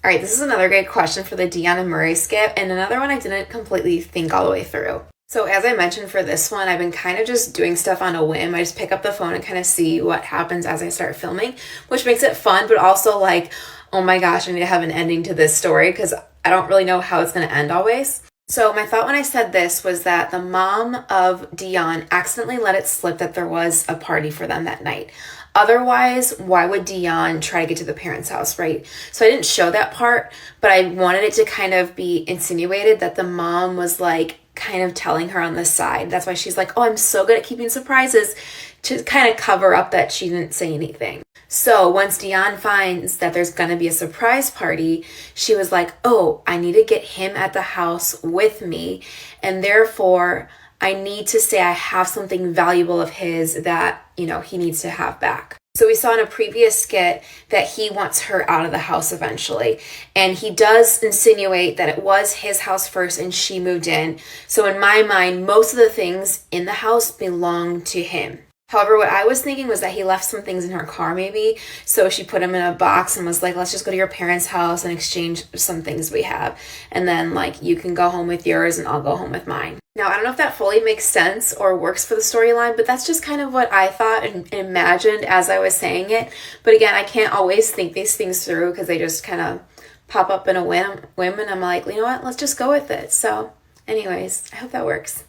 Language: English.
All right, this is another great question for the Dionne and Murray skit, and another one I didn't completely think all the way through. So as I mentioned for this one, I've been kind of just doing stuff on a whim. I just pick up the phone and kind of see what happens as I start filming, which makes it fun, but also like, oh my gosh, I need to have an ending to this story because I don't really know how it's going to end always. So my thought when I said this was that the mom of Dionne accidentally let it slip that there was a party for them that night. Otherwise, why would Dionne try to get to the parents' house, right? So I didn't show that part, but I wanted it to kind of be insinuated that the mom was like kind of telling her on the side. That's why she's like, oh, I'm so good at keeping surprises, to kind of cover up that she didn't say anything. So once Dionne finds that there's going to be a surprise party, she was like, oh, I need to get him at the house with me. And therefore, I need to say I have something valuable of his that, he needs to have back. So we saw in a previous skit that he wants her out of the house eventually. And he does insinuate that it was his house first and she moved in. So in my mind, most of the things in the house belong to him. However, what I was thinking was that he left some things in her car maybe. So she put them in a box and was like, let's just go to your parents' house and exchange some things we have. And then you can go home with yours and I'll go home with mine. Now, I don't know if that fully makes sense or works for the storyline, but that's just kind of what I thought and imagined as I was saying it. But again, I can't always think these things through because they just kind of pop up in a whim and I'm like, you know what, let's just go with it. So anyways, I hope that works.